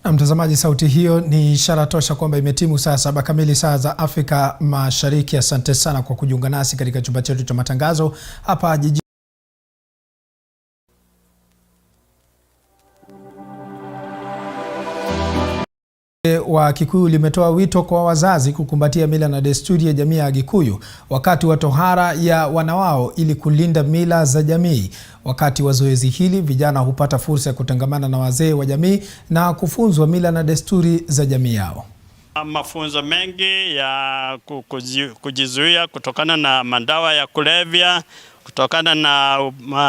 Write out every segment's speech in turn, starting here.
Na mtazamaji, sauti hiyo ni ishara tosha kwamba imetimu saa 7 kamili saa za Afrika Mashariki. Asante sana kwa kujiunga nasi katika chumba chetu cha matangazo hapa jijini wa Kikuyu limetoa wito kwa wazazi kukumbatia mila na desturi ya jamii ya Gikuyu wakati wa tohara ya wanawao ili kulinda mila za jamii. Wakati wa zoezi hili, vijana hupata fursa ya kutangamana na wazee wa jamii na kufunzwa mila na desturi za jamii yao. Mafunzo mengi ya kujizuia kutokana na madawa ya kulevya, kutokana na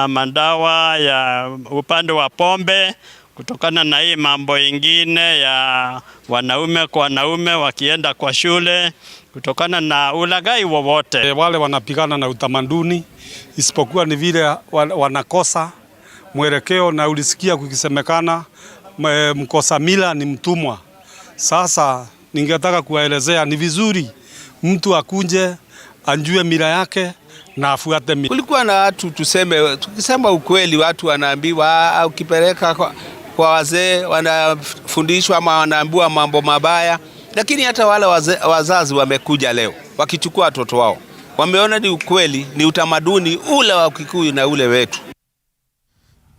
madawa ya upande wa pombe, kutokana na hii mambo ingine ya wanaume kwa wanaume wakienda kwa shule, kutokana na ulaghai wowote. Wale wanapigana na utamaduni, isipokuwa ni vile wanakosa mwelekeo, na ulisikia kukisemekana mkosa mila ni mtumwa. Sasa ningetaka kuwaelezea ni vizuri mtu akunje anjue mila yake na afuate mila. Kulikuwa na watu tukisema ukweli, watu wanaambiwa ukipeleka kwa wazee wanafundishwa ama wanaambiwa mambo mabaya, lakini hata wale wazazi wamekuja leo wakichukua watoto wao, wameona ni ukweli, ni utamaduni ule wa Kikuyu na ule wetu.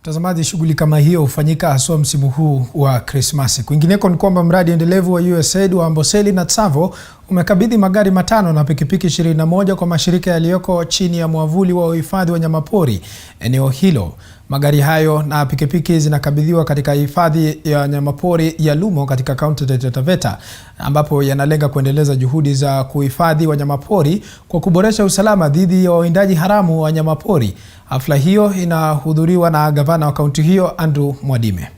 Mtazamaji, shughuli kama hiyo hufanyika haswa msimu huu wa Krismasi. Kwingineko ni kwamba mradi endelevu wa USAID wa Amboseli na Tsavo umekabidhi magari 5 na pikipiki 21 kwa mashirika yaliyoko chini ya mwavuli wa uhifadhi wa wanyamapori eneo hilo. Magari hayo na pikipiki zinakabidhiwa katika hifadhi ya wanyamapori ya Lumo katika kaunti ya Taita Taveta, ambapo yanalenga kuendeleza juhudi za kuhifadhi wanyamapori kwa kuboresha usalama dhidi ya wawindaji haramu wa wanyamapori. Hafla hiyo inahudhuriwa na gavana wa kaunti hiyo Andrew Mwadime.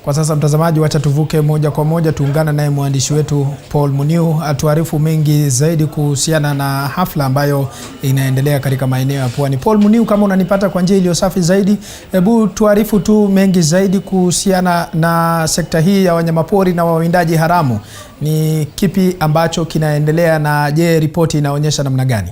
Kwa sasa mtazamaji, wacha tuvuke moja kwa moja tuungana naye mwandishi wetu Paul Muniu atuarifu mengi zaidi kuhusiana na hafla ambayo inaendelea katika maeneo ya Pwani. Paul Muniu, kama unanipata kwa njia iliyo safi zaidi, hebu tuarifu tu mengi zaidi kuhusiana na sekta hii ya wanyamapori na wawindaji haramu. Ni kipi ambacho kinaendelea na je, ripoti inaonyesha namna gani?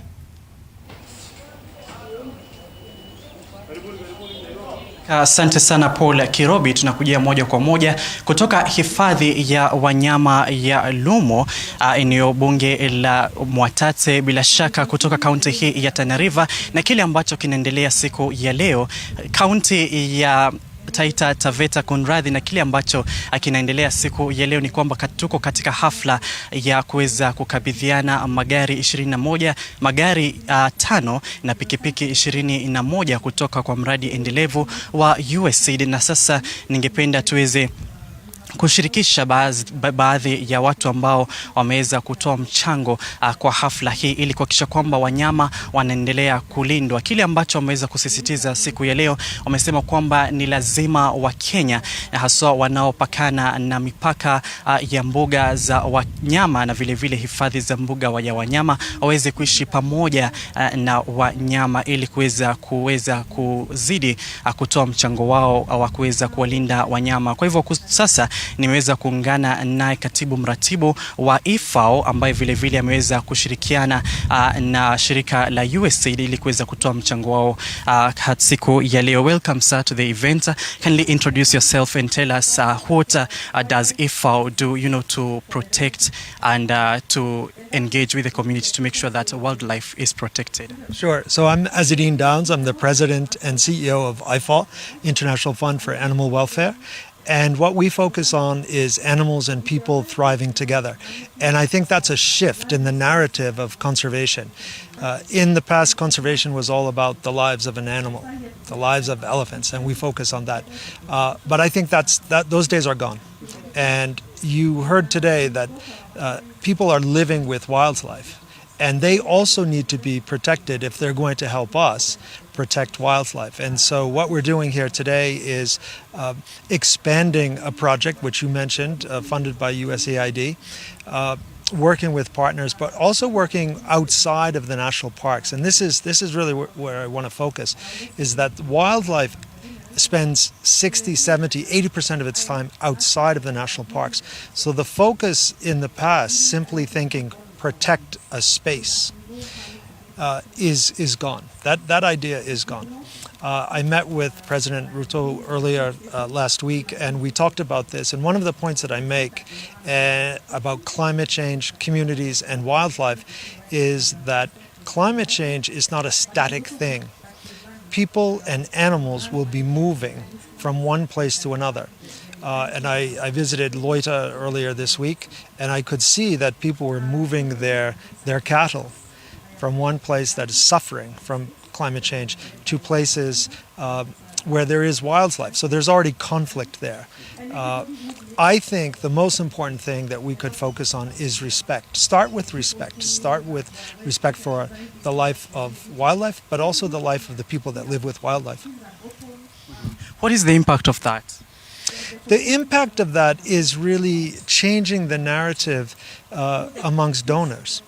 Asante sana Paul Kirobi, tunakujia moja kwa moja kutoka hifadhi ya wanyama ya Lumo, eneo bunge la Mwatate, bila shaka kutoka kaunti hii ya Tana River, na kile ambacho kinaendelea siku ya leo kaunti ya Taita Taveta kunradhi, na kile ambacho kinaendelea siku ya leo ni kwamba tuko katika hafla ya kuweza kukabidhiana magari 21, magari 5 na pikipiki 21 kutoka kwa mradi endelevu wa USAID. Na sasa ningependa tuweze kushirikisha baadhi ya watu ambao wameweza kutoa mchango kwa hafla hii ili kuhakikisha kwamba wanyama wanaendelea kulindwa. Kile ambacho wameweza kusisitiza siku ya leo, wamesema kwamba ni lazima wa Kenya haswa wanaopakana na mipaka ya mbuga za wanyama na vile hifadhi za mbuga ya wanyama waweze kuishi pamoja na wanyama ili kuweza kuzidi kutoa mchango wao wa kuweza kuwalinda wanyama. Kwa hivyo sasa nimeweza kuungana naye katibu mratibu wa IFAO ambaye vile ameweza kushirikiana na shirika la USAID ili kuweza kutoa mchango wao siku ya leo. Welcome sir to the event. Kindly introduce yourself and tell us what does IFAO do, to protect and to engage with the community to make sure that wildlife is protected. Sure. So I'm Azadine Downs. I'm the president and CEO of IFAO, International Fund for Animal Welfare. And what we focus on is animals and people thriving together. And I think that's a shift in the narrative of conservation. In the past, conservation was all about the lives of an animal, the lives of elephants, and we focus on that. But I think those days are gone. And you heard today that people are living with wildlife. And they also need to be protected if they're going to help us protect wildlife. And so what we're doing here today is expanding a project which you mentioned, funded by USAID, working with partners, but also working outside of the national parks. And this is really where I want to focus, is that wildlife spends 60, 70, 80% of its time outside of the national parks. So the focus in the past, simply thinking protect a space, is gone. That idea is gone. I met with President Ruto earlier last week, and we talked about this. And one of the points that I make about climate change, communities, and wildlife is that climate change is not a static thing. People and animals will be moving from one place to another. And I visited Loita earlier this week, and I could see that people were moving their cattle from one place that is suffering from climate change to places where there is wildlife. So there's already conflict there. I think the most important thing that we could focus on is respect. Start with respect. Start with respect for the life of wildlife, but also the life of the people that live with wildlife. What is the impact of that? The impact of that is really changing the narrative amongst donors.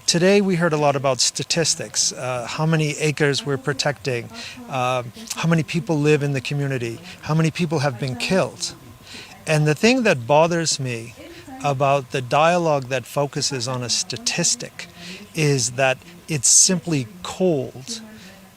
Today we heard a lot about statistics, how many acres we're protecting, how many people live in the community, how many people have been killed. And the thing that bothers me about the dialogue that focuses on a statistic is that it's simply cold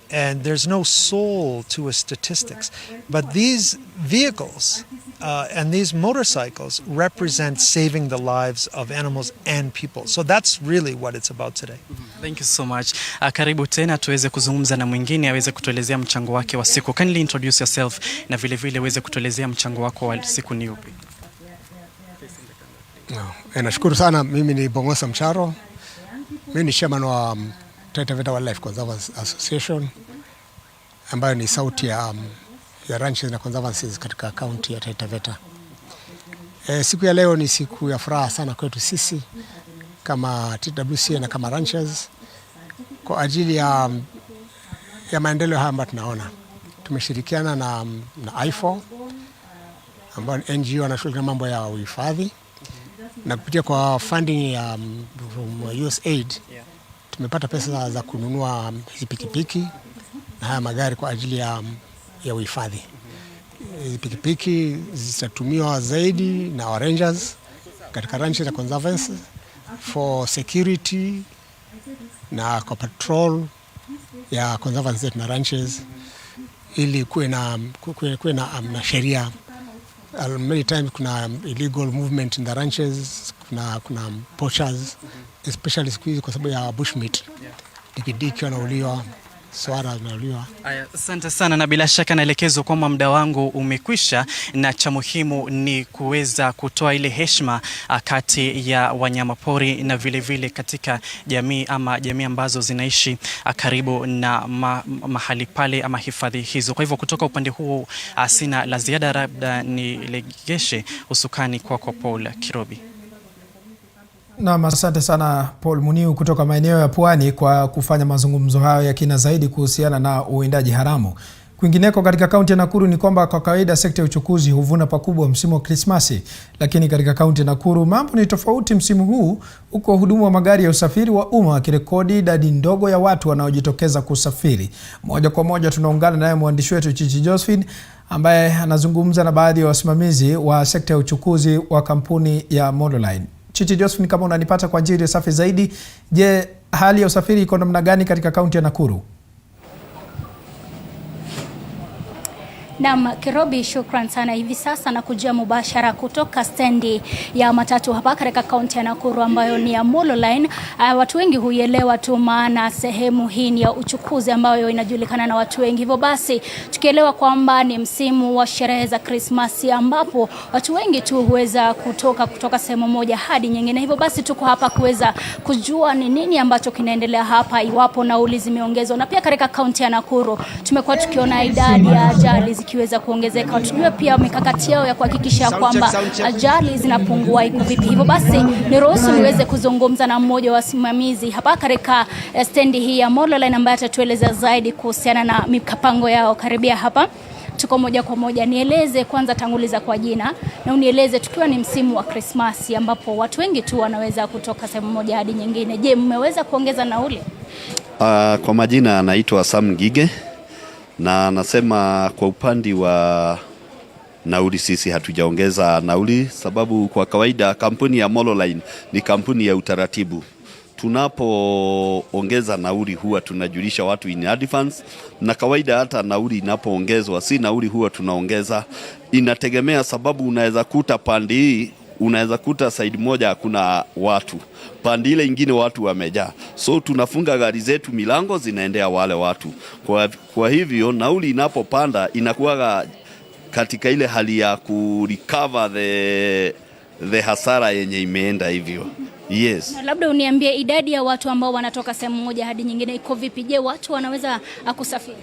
and there's no soul to a statistics. But these vehicles and these motorcycles represent saving the lives of animals and people. So that's really what it's about today. Thank you so much. Karibu tena tuweze kuzungumza na mwingine aweze kutuelezea mchango wake wa siku. Kindly introduce yourself na vile vile uweze kutuelezea mchango wako wa siku ni upi. Nashukuru sana. Mimi ni Bongosa Mcharo. Mimi ni chairman wa Taita Taveta Wildlife Conservancy Association ambayo ni sauti ya ranches na conservancies katika county ya Taita Taveta. Siku ya leo ni siku ya furaha sana kwetu sisi kama TWCA na kama ranchers kwa ajili ya maendeleo haya ambayo tunaona. Tumeshirikiana na I4 ambayo ni NGO anashughulika mambo ya uhifadhi, na kupitia kwa funding ya USAID tumepata pesa za kununua hizi pikipiki na haya magari kwa ajili ya uhifadhi. Hizi pikipiki zitatumiwa zaidi na rangers katika ranches na conservancy for security na kwa patrol ya conservancy na ranches, ili kuwe na sheria. Many times kuna illegal movement in the ranches, kuna poachers, especially siku hizi kwa sababu ya bushmeat. Dikidiki wanauliwa, swara wanauliwa. Asante sana, na bila shaka naelekezwa kwamba muda wangu umekwisha, na cha muhimu ni kuweza kutoa ile heshima kati ya wanyamapori na vile vile katika jamii ambazo zinaishi karibu na mahali pale ama hifadhi hizo. Kwa hivyo kutoka upande huu sina la ziada, labda nilegeshe usukani kwa Paul Kirobi. Na asante sana Paul Muniu kutoka maeneo ya Pwani kwa kufanya mazungumzo hayo ya kina zaidi kuhusiana na uwindaji haramu. Kwingineko katika kaunti ya Nakuru ni kwamba kwa kawaida sekta ya uchukuzi huvuna pakubwa msimu wa Krismasi, lakini katika kaunti ya Nakuru mambo ni tofauti msimu huu, huko wahudumu wa magari ya usafiri wa umma wakirekodi idadi ndogo ya watu wanaojitokeza kusafiri. Moja kwa moja tunaungana naye mwandishi wetu Chichi Josephine ambaye anazungumza na baadhi ya wasimamizi wa sekta ya uchukuzi wa kampuni ya Monoline. Chichi Josephine, kama unanipata kwa njia safi zaidi, je, hali ya usafiri iko namna gani katika kaunti ya Nakuru? Naam, Kirobi, shukran sana. Hivi sasa nakujia mubashara kutoka stendi ya matatu hapa katika kaunti ya Nakuru ambayo ni ya Monoline. Watu wengi huielewa tu maana sehemu hii ni ya uchukuzi ambayo inajulikana na watu wengi. Hivyo basi tukielewa kwamba ni msimu wa sherehe za Krismasi ambapo watu wengi tu huweza kutoka sehemu moja hadi nyingine. Hivyo basi tuko hapa kuweza kujua ni nini ambacho kinaendelea hapa, iwapo nauli zimeongezwa. Na pia katika kaunti ya Nakuru tumekuwa tukiona idadi ya ajali zikiweza kuongezeka. Tujue pia mikakati yao ya kuhakikisha kwamba ajali zinapungua iko vipi. Hivyo basi niruhusu niweze kuzungumza na mmoja wa wasimamizi hapa katika stendi hii ya Monoline ambaye atatueleza zaidi kuhusiana na mipango yao. Karibia hapa, tuko moja kwa moja. Nieleze kwanza, tanguliza kwa jina na unieleze, tukiwa ni msimu wa Krismasi ambapo watu wengi tu wanaweza kutoka sehemu moja hadi nyingine, je, mmeweza kuongeza nauli? Kwa majina anaitwa Sam Gige, na nasema kwa upande wa nauli sisi hatujaongeza nauli, sababu kwa kawaida kampuni ya Monoline ni kampuni ya utaratibu. tunapoongeza nauli huwa tunajulisha watu in advance, na kawaida hata nauli inapoongezwa si nauli huwa tunaongeza. Inategemea, sababu unaweza kuta pande hii, unaweza kuta side moja hakuna watu, pande ile ingine watu wamejaa, so tunafunga gari zetu, milango zinaendea wale watu. Kwa hivyo nauli inapopanda inakuwa katika ile hali ya kurecover the hasara yenye imeenda hivyo. Yes. Na labda uniambie idadi ya watu ambao wanatoka sehemu moja hadi nyingine iko vipi? Je, watu wanaweza kusafiri?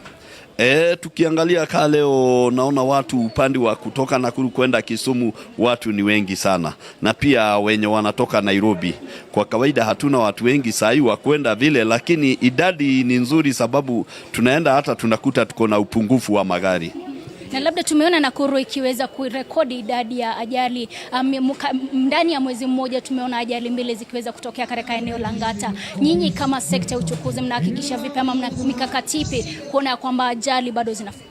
Tukiangalia ka leo naona watu upande wa kutoka Nakuru kwenda Kisumu watu ni wengi sana, na pia wenye wanatoka Nairobi. Kwa kawaida hatuna watu wengi sahi wa kwenda vile, lakini idadi ni nzuri, sababu tunaenda hata tunakuta tuko na upungufu wa magari. Na labda tumeona Nakuru ikiweza kurekodi idadi ya ajali ndani ya mwezi mmoja. Tumeona ajali 2 zikiweza kutokea katika eneo la Ngata. Nyinyi kama sekta ya uchukuzi mnahakikisha vipi ama mna mikakati ipi kuona kwamba ajali bado zinafanya?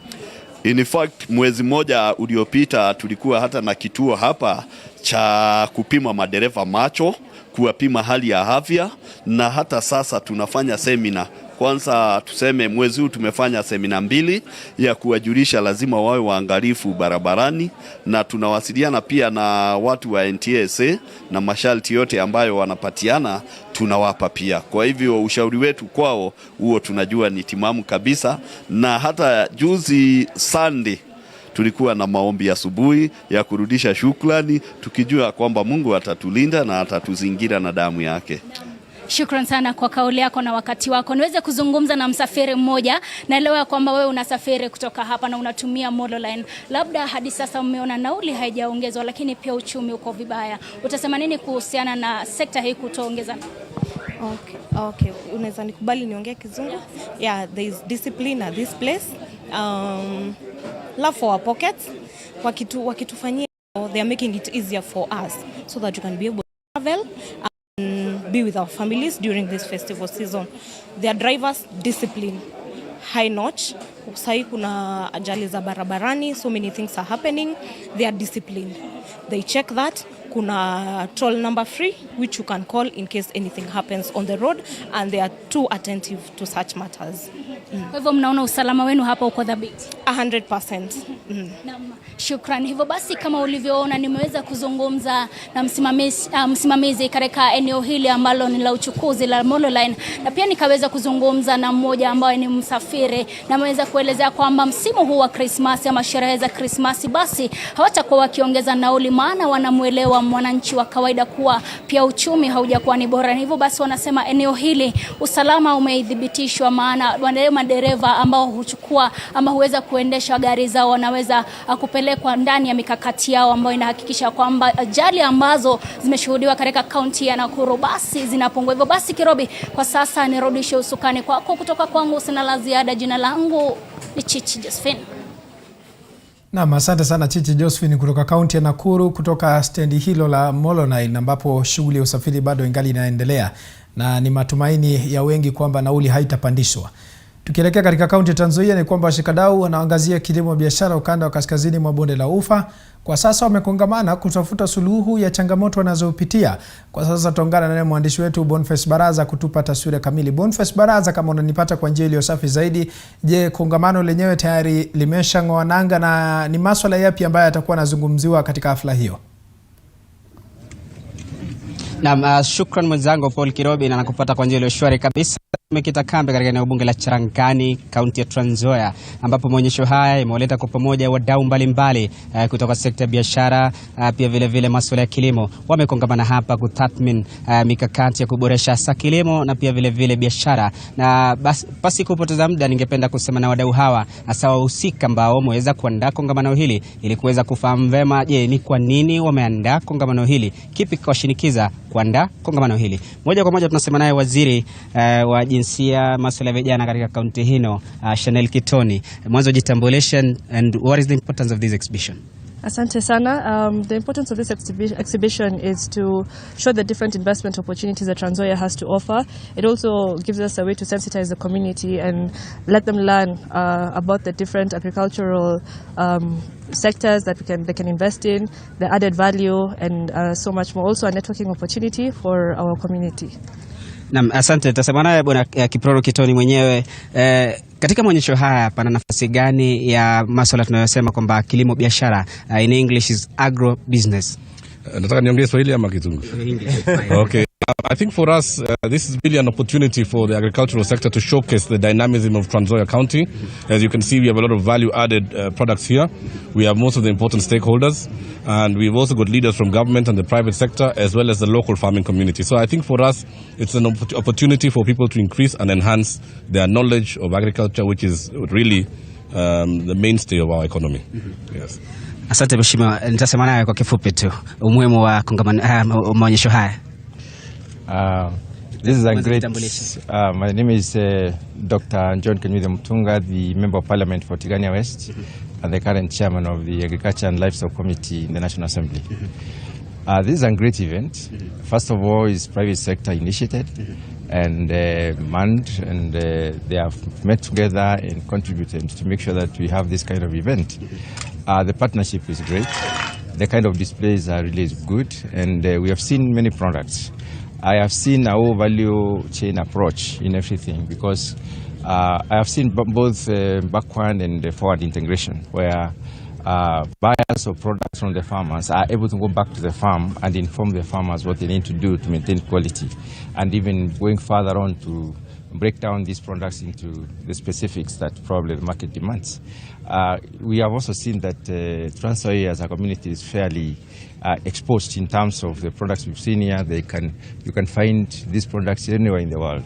In fact, mwezi mmoja uliopita tulikuwa hata na kituo hapa cha kupima madereva macho, kuwapima hali ya afya, na hata sasa tunafanya semina. Kwanza tuseme mwezi huu tumefanya semina 2 ya kuwajulisha lazima wawe waangalifu barabarani, na tunawasiliana pia na watu wa NTSA na masharti yote ambayo wanapatiana tunawapa pia. Kwa hivyo ushauri wetu kwao huo tunajua ni timamu kabisa, na hata juzi Sunday tulikuwa na maombi asubuhi ya kurudisha shukrani, tukijua kwamba Mungu atatulinda na atatuzingira na damu yake. Shukran sana kwa kauli yako na wakati wako. Niweze kuzungumza na msafiri mmoja. Naelewa kwamba wewe unasafiri kutoka hapa na unatumia Molo Line. Labda hadi sasa umeona nauli haijaongezwa, lakini pia uchumi uko vibaya. Utasema nini kuhusiana na sekta hii kutoongeza? Okay. Unaweza nikubali niongee Kizungu? Yeah, there is discipline at this place. Love for our pockets. Wakitufanyia, they are making it easier for us so that you can be able to travel, be with our families during this festival season. Their drivers discipline high notch. Sai kuna ajali za barabarani, so many things are happening. They are disciplined. They check that kuna toll number free which you can call in case anything happens on the road, and they are too attentive to such matters. Kwa hivyo mnaona usalama wenu hapa uko dhabiti? 100%. Shukrani. Hivyo basi kama ulivyoona nimeweza kuzungumza na msimamizi katika eneo hili ambalo ni la uchukuzi la Molo Line, na pia nikaweza kuzungumza na mmoja ambaye ni msafiri, na ameweza kuelezea kwamba msimu huu wa Christmas ama sherehe za Christmas basi hawatakuwa wakiongeza nauli, maana wanamuelewa mwananchi wa kawaida kuwa pia uchumi haujakuwa ni bora. Hivyo basi wanasema eneo hili usalama umeidhibitishwa, maana wale madereva ambao huchukua ama huweza kuendesha gari zao wanaweza kupelekwa ndani ya mikakati yao ambayo inahakikisha kwamba ajali ambazo zimeshuhudiwa katika kaunti ya Nakuru basi zinapungua. Hivyo basi Kirobi, kwa sasa nirudishe usukani kwako. Kutoka kwangu sina la ziada. Jina langu ni Chichi Josephine. Naam, asante sana Chichi Josephine kutoka kaunti ya Nakuru, kutoka stendi hilo la Molo Line ambapo shughuli ya usafiri bado ingali inaendelea, na ni matumaini ya wengi kwamba nauli haitapandishwa. Tukielekea katika kaunti ya Trans Nzoia ni kwamba washikadau wanaangazia kilimo biashara ukanda wa kaskazini mwa bonde la Ufa. Kwa sasa wamekongamana kutafuta suluhu ya changamoto wanazopitia. Kwa sasa tuungana naye mwandishi wetu Boniface Baraza kutupa taswira kamili. Boniface Baraza, kama unanipata kwa njia iliyo safi zaidi, je, kongamano lenyewe tayari limeshang'oa nanga na ni masuala yapi ambayo yatakuwa yanazungumziwa katika hafla hiyo? Naam, shukran mwenzangu Paul Kirobi, na nakupata kwa njia iliyo shwari kabisa. Tumekita kambi katika eneo bunge la Cherangani, kaunti ya Trans Nzoia, ambapo maonyesho haya imewaleta kwa pamoja wadau mbalimbali kutoka sekta ya biashara, pia vile vile masuala ya kilimo. Wamekongamana hapa kutathmini mikakati ya kuboresha hasa kilimo na pia vile vile biashara. Na basi kupoteza muda, ningependa kusema na wadau hawa, hasa wahusika ambao wameweza kuandaa kongamano hili ili kuweza kufahamu vema, je, ni kwa nini wameandaa kongamano hili, kipi kawashinikiza kuandaa kongamano hili. Moja kwa moja tunasema naye waziri wa jinsia, masuala ya vijana katika kaunti hino, Chanel Kitoni. Mwanzo jitambulishe, and what is the importance of this exhibition? Asante sana. The importance of this exhibition is to show the different investment opportunities that Trans Nzoia has to offer. It also gives us a way to sensitize the community and let them learn about the different agricultural sectors that they can invest in, the added value, and so much more. Also a networking opportunity for our community. Naam, asante. Tasema naye Bwana Kiproro Kitoni mwenyewe. Katika maonyesho haya pana nafasi gani ya masuala tunayosema kwamba kilimo biashara, in English is agro business? Nataka niongee Swahili ama Kizungu? Okay. I think for us, this is really an opportunity for the agricultural sector to showcase the dynamism of Trans Nzoia County. As you can see, we have a lot of value-added products here. We have most of the important stakeholders, and we've also got leaders from government and the private sector, as well as the local farming community. So I think for us, it's an opportunity for people to increase and enhance their knowledge of agriculture, which is really the mainstay of our economy. Yes. Asante Mheshimiwa, nitasema naye kwa kifupi tu umuhimu wa kongamano maonyesho haya. This is a great. My name is Dr. John Kenyude Mutunga, the Member of Parliament for Tigania West, and the current chairman of the Agriculture and Livestock Committee in the National Assembly. This is a great event. First of all, it's private sector initiated and manned, and they have met together and contributed to make sure that we have this kind of event. The partnership is great. The kind of displays are really good, and we have seen many products. I have seen our value chain approach in everything, because I have seen both backward and forward integration, where buyers of products from the farmers are able to go back to the farm and inform the farmers what they need to do to maintain quality, and even going further on to break down these products into the specifics that probably the market demands. We have also seen that Trans Nzoia as a community is fairly exposed in terms of the products we've seen here. You can find these products anywhere in the world,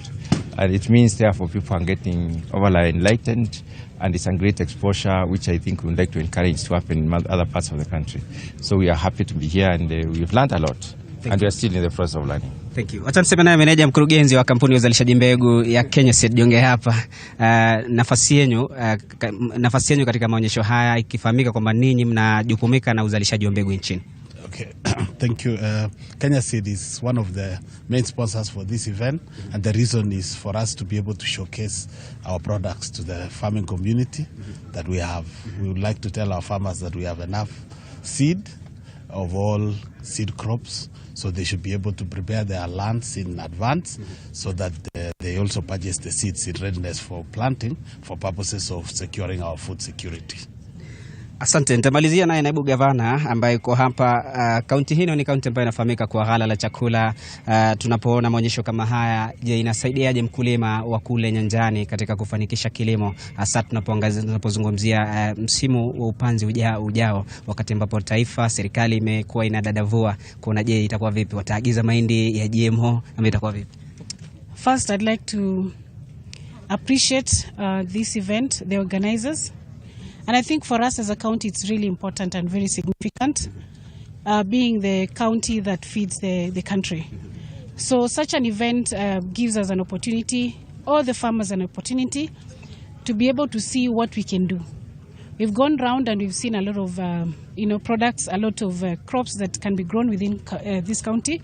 and it means therefore people are getting overly enlightened, and it's a great exposure which I think we would like to encourage to happen in other parts of the country. So we are happy to be here, and we've learned a lot. And we are still in the process of learning. Thank you. Wacha niseme naye meneja mkurugenzi wa kampuni ya uzalishaji mbegu ya Kenya Seed Jonge hapa. Nafasi yenu katika maonyesho haya, ikifahamika kwamba ninyi mnajukumika na uzalishaji wa mbegu nchini. Okay. Thank you. Kenya Seed is one of the main sponsors for this event, and the reason is for us to be able to showcase our products to the farming community that we have. We would like to tell our farmers that we have enough seed of all seed crops, so they should be able to prepare their lands in advance, so that they also purchase the seed readiness for planting for purposes of securing our food security. Asante. Nitamalizia naye naibu gavana ambaye yuko hapa. Kaunti hii ni kaunti ambayo inafahamika kwa ghala la chakula. Tunapoona maonyesho kama haya, je, inasaidiaje mkulima wa kule nyanjani katika kufanikisha kilimo, hasa tunapozungumzia msimu wa upanzi ujao, wakati ambapo taifa serikali imekuwa inadadavua kuona je itakuwa vipi, wataagiza mahindi ya GMO ama itakuwa vipi? First, I'd like to appreciate this event, the organizers. And I think for us as a county, it's really important and very significant, being the county that feeds the country. So such an event gives us an opportunity, all the farmers an opportunity, to be able to see what we can do. We've gone round and we've seen a lot of products, a lot of crops that can be grown within this county.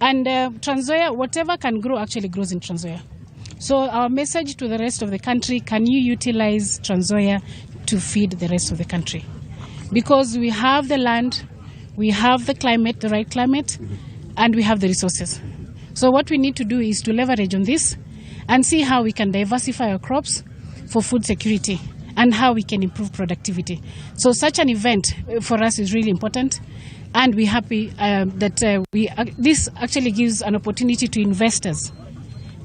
And Trans Nzoia, whatever can grow actually grows in Trans Nzoia. So our message to the rest of the country, can you utilize Trans Nzoia to feed the rest of the country? Because we have the land, we have the climate, the right climate, and we have the resources. So what we need to do is to leverage on this and see how we can diversify our crops for food security and how we can improve productivity. So such an event for us is really important, and we're happy that this actually gives an opportunity to investors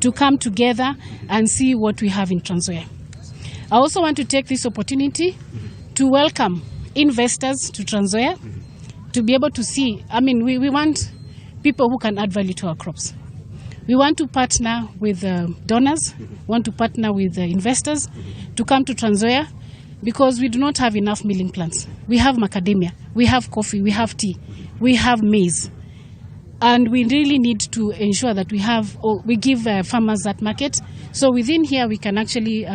to come together and see what we have in Trans Nzoia. I also want to take this opportunity to welcome investors to Trans Nzoia to be able to see. I mean, we want people who can add value to our crops. We want to partner with donors, want to partner with investors to come to Trans Nzoia, because we do not have enough milling plants. We have macadamia, we have coffee, we have tea, we have maize. And we really need to ensure that we give farmers that market. So within here we can actually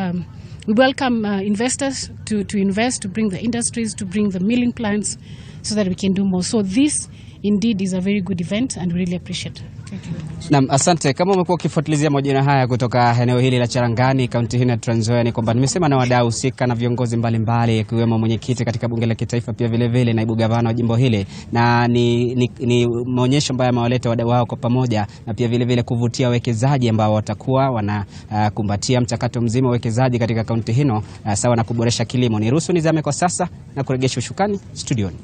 we welcome investors to invest, to bring the industries, to bring the milling plants, so that we can do more. So this indeed is a very good event, and we really appreciate it. Thank you very much. Naam, asante. Kama umekuwa ukifuatilizia majina haya kutoka eneo hili la Cherangani, kaunti hii ya Trans Nzoia, ni kwamba nimesema na wadau husika na viongozi mbalimbali ikiwemo mwenyekiti katika bunge la kitaifa, pia vile vile naibu gavana wa jimbo hili, na ni maonyesho ambayo yamewaleta wadau wao kwa pamoja, na pia vile vile kuvutia wawekezaji ambao watakuwa wanakumbatia mchakato mzima wa uwekezaji katika kaunti hino, sawa na kuboresha kilimo. Niruhusu nizame kwa sasa na kurejesha ushukani studioni.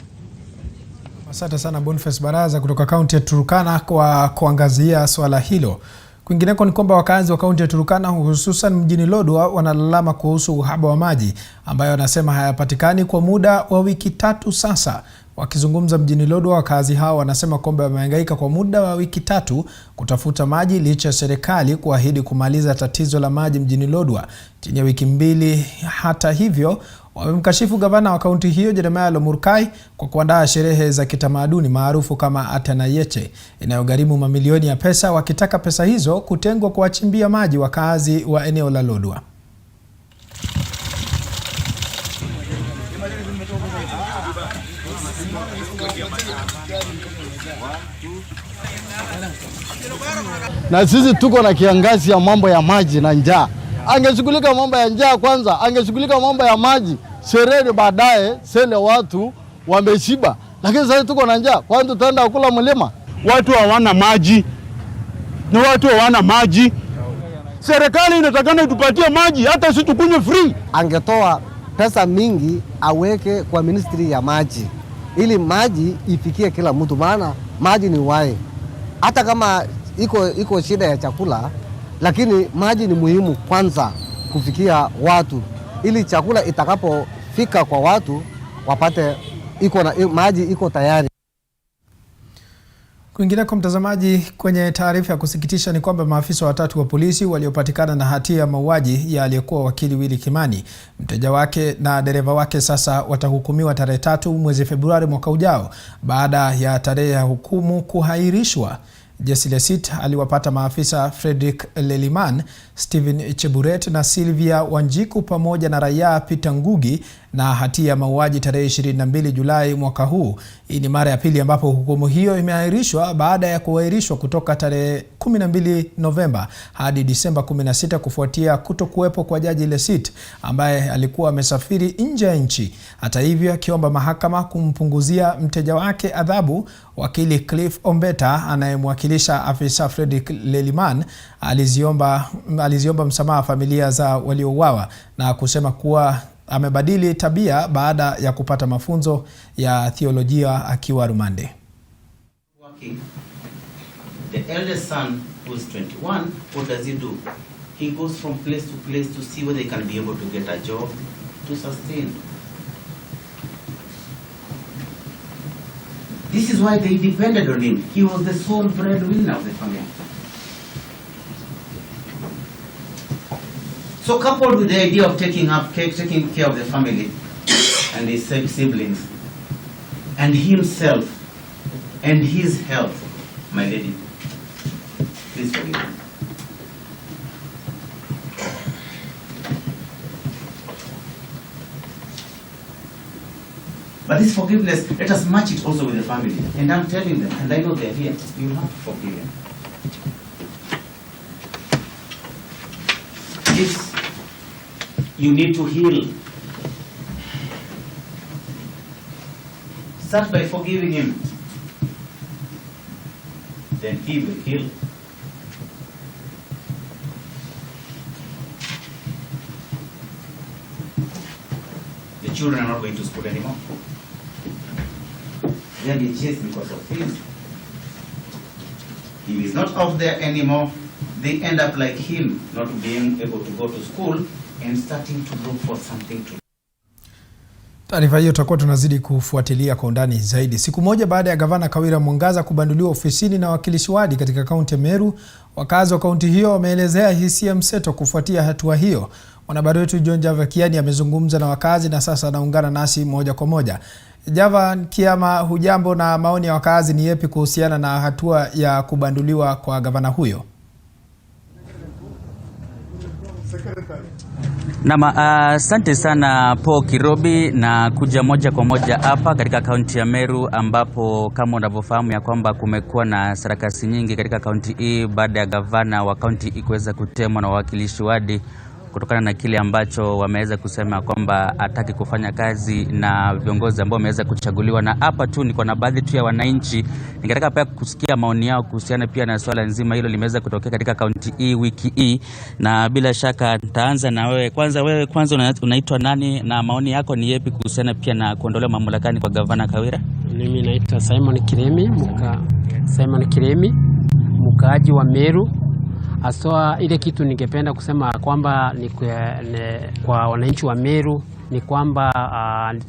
Asante sana Boniface Baraza kutoka kaunti ya Turkana kwa kuangazia swala hilo. Kwingineko ni kwamba wakazi wa kaunti ya Turkana hususan mjini Lodwar wanalalama kuhusu uhaba wa maji ambayo wanasema hayapatikani kwa muda wa wiki 3 sasa. Wakizungumza mjini Lodwar, wakazi hao wanasema kwamba wamehangaika kwa muda wa wiki 3 kutafuta maji licha ya serikali kuahidi kumaliza tatizo la maji mjini Lodwar chini ya wiki 2. Hata hivyo, wamemkashifu gavana wa kaunti hiyo Jeremiah Lomurkai kwa kuandaa sherehe za kitamaduni maarufu kama Atanayeche inayogharimu mamilioni ya pesa, wakitaka pesa hizo kutengwa kuwachimbia maji wakazi wa eneo la Lodwar. Na sisi tuko na kiangazi ya mambo ya maji na njaa. Angeshughulika mambo ya njaa kwanza, angeshughulika mambo ya maji, sherehe baadaye, sele watu wameshiba. Lakini sasa tuko na njaa, kwani tutaenda kula mlima? Watu hawana maji. Ni watu hawana maji. Serikali inatakana itupatie maji hata sisi tukunywe free. Angetoa pesa mingi aweke kwa ministry ya maji, ili maji ifikie kila mtu, maana maji ni uhai. Hata kama iko shida ya chakula, lakini maji ni muhimu kwanza kufikia watu, ili chakula itakapofika kwa watu wapate maji iko tayari. Kwingineko mtazamaji, kwenye taarifa ya kusikitisha ni kwamba maafisa 3 wa polisi waliopatikana na hatia ya mauaji ya aliyekuwa wakili Willy Kimani, mteja wake na dereva wake, sasa watahukumiwa tarehe 3 mwezi Februari mwaka ujao baada ya tarehe ya hukumu kuhairishwa. Jesse Lesit aliwapata maafisa Frederick Leliman, Stephen Cheburet na Sylvia Wanjiku pamoja na raia Peter Ngugi na hatia ya mauaji tarehe 22 Julai mwaka huu. Hii ni mara ya pili ambapo hukumu hiyo imeahirishwa baada ya kuahirishwa kutoka tarehe 12 Novemba hadi Disemba 16 kufuatia kutokuwepo kwa Jaji Lesit ambaye alikuwa amesafiri nje ya nchi. Hata hivyo, akiomba mahakama kumpunguzia mteja wake adhabu, wakili Cliff Ombeta anayemwakilisha afisa Frederick Leliman aliziomba msamaha familia za waliouawa na kusema kuwa amebadili tabia baada ya kupata mafunzo ya theolojia akiwa rumande. The eldest son, who is 21, what does he do? He goes from place to place to see whether he can be able to get a job to sustain. This is why they depended on him. He was the sole breadwinner of the family. So coupled with the idea of taking care of the family and his siblings and himself and his health, my lady, please forgive me. But this forgiveness, let us match it also with the family. And I'm telling them, and I know they're here, you have to forgive them. If you need to heal, start by forgiving him. Then he will heal. The children are not going to school anymore. They are being chased because of him. If he's not out there anymore, they end up like him, not being able to go to school and starting to look for something to. Taarifa hiyo tutakuwa tunazidi kufuatilia kwa undani zaidi. Siku moja baada ya gavana Kawira Mwangaza kubanduliwa ofisini na wakilishi wadi katika kaunti ya Meru, wakazi wa kaunti hiyo wameelezea hisia mseto kufuatia hatua hiyo. Mwanahabari wetu John Java Kiani amezungumza na wakazi na sasa anaungana nasi moja kwa moja. Java Kiama, hujambo, na maoni ya wakazi ni yapi kuhusiana na hatua ya kubanduliwa kwa gavana huyo? Asante sana Paul Kirobi, na kuja moja kwa moja hapa katika kaunti ya Meru, ambapo kama unavyofahamu ya kwamba kumekuwa na sarakasi nyingi katika kaunti hii baada ya gavana wa kaunti hii kuweza kutemwa na wawakilishi wadi kutokana na kile ambacho wameweza kusema kwamba hataki kufanya kazi na viongozi ambao wameweza kuchaguliwa. Na hapa tu niko na baadhi tu ya wananchi, ningetaka pia kusikia maoni yao kuhusiana pia na swala nzima hilo limeweza kutokea katika kaunti hii wiki hii. Na bila shaka nitaanza na wewe kwanza. Wewe kwanza unaitwa nani na maoni yako ni yapi kuhusiana pia na kuondolewa mamlakani kwa gavana Kawira? Mimi naitwa Simon Kiremi, mkaaji wa Meru. Aswa ile kitu ningependa kusema kwamba ni kwa wananchi wa Meru ni kwamba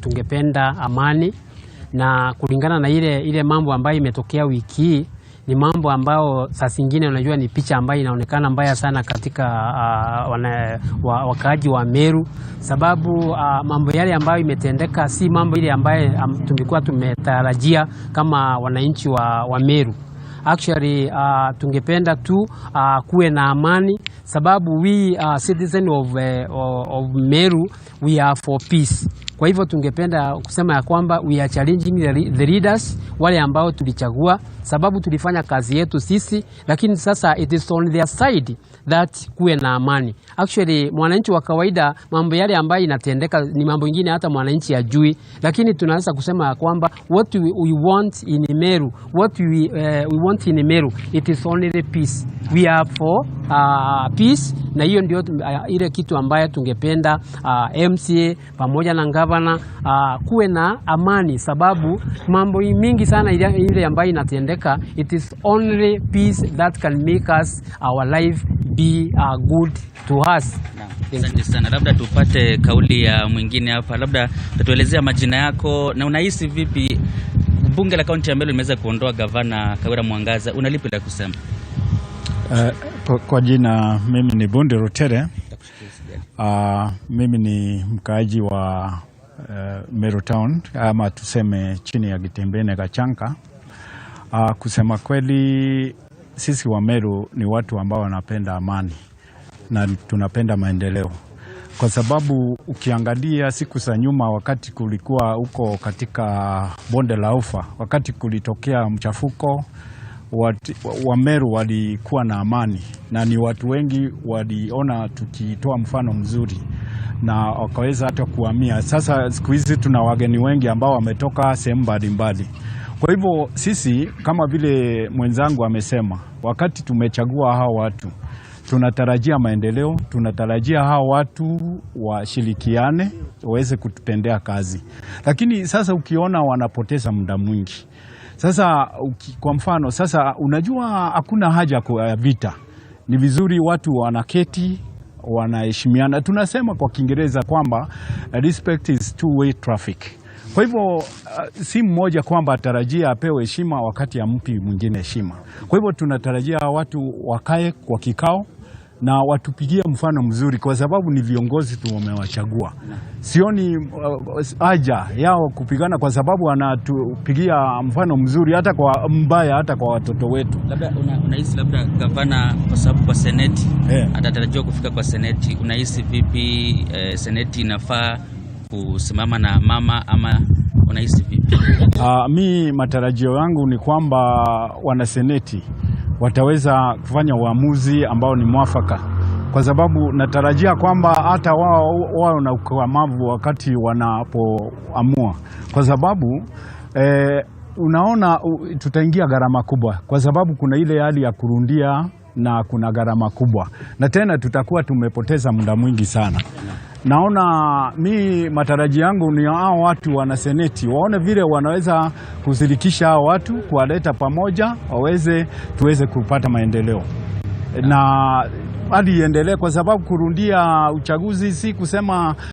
tungependa amani, na kulingana na ile mambo ambayo imetokea wiki hii ni mambo ambayo saa zingine unajua ni picha ambayo inaonekana mbaya sana katika wakaaji wa Meru, sababu mambo yale ambayo imetendeka si mambo ile ambayo tulikuwa tumetarajia kama wananchi wa Meru. Actually, tungependa tu kuwe na amani, sababu we citizen of Meru, we are for peace. Kwa hivyo tungependa kusema ya kwamba we are challenging the leaders, wale ambao tulichagua, sababu tulifanya kazi yetu sisi, lakini sasa it is on their side that kuwe na amani. Actually, mwananchi wa kawaida mambo yale ambayo inatendeka ni mambo mengine hata mwananchi ajui, lakini tunaweza kusema ya kwamba what we want in Meru, what we want in Meru, it is only peace. We are for peace, na hiyo ndio ile kitu ambayo tungependa MCA pamoja na gavana kuwe na amani, sababu mambo mingi sana ile ambayo inatendeka, it is only peace that can make us our life be good to us. Asante sana. Labda tupate kauli ya mwingine hapa, labda tutuelezea majina yako na unahisi vipi bunge la kaunti ya Meru limeweza kuondoa gavana Kawira Mwangaza, unalipi la kusema? Kwa jina mimi ni Bundi Rutere. Mimi ni mkaaji wa Meru Town, ama tuseme chini ya Gitembene Gachanka. Kusema kweli sisi wa Meru ni watu ambao wanapenda amani na tunapenda maendeleo, kwa sababu ukiangalia siku za nyuma wakati kulikuwa huko katika bonde la Ufa, wakati kulitokea mchafuko, wa Meru walikuwa na amani, na ni watu wengi waliona tukitoa mfano mzuri na wakaweza hata kuhamia. Sasa siku hizi tuna wageni wengi ambao wametoka sehemu mbalimbali. Kwa hivyo sisi kama vile mwenzangu amesema, wakati tumechagua hao watu tunatarajia maendeleo, tunatarajia hao watu washirikiane waweze kututendea kazi. Lakini sasa ukiona wanapoteza muda mwingi, sasa kwa mfano sasa unajua hakuna haja kwa vita, ni vizuri watu wanaketi wanaheshimiana. Tunasema kwa Kiingereza kwamba respect is two-way traffic. Kwa hivyo si mmoja kwamba atarajia apewe heshima wakati ampi mwingine heshima. Kwa hivyo tunatarajia watu wakae kwa kikao na watupigie mfano mzuri, kwa sababu ni viongozi tu wamewachagua. Sioni haja yao kupigana, kwa sababu wanatupigia mfano mzuri hata kwa mbaya hata kwa watoto wetu. Labda unahisi labda gavana kwa sababu kwa seneti atatarajiwa kufika kwa seneti, unahisi vipi seneti inafaa kusimama na mama ama unahisi vipi? Mi matarajio yangu ni kwamba wana seneti wataweza kufanya uamuzi ambao ni mwafaka, kwa sababu natarajia kwamba hata wao na ukamavu wakati wanapoamua, kwa sababu unaona tutaingia gharama kubwa, kwa sababu kuna ile hali ya kurundia na kuna gharama kubwa, na tena tutakuwa tumepoteza muda mwingi sana. Naona mi matarajio yangu ni hao watu wana seneti waone vile wanaweza kushirikisha hao watu, kuwaleta pamoja, tuweze kupata maendeleo na hadi iendelee, kwa sababu kurundia uchaguzi si kusema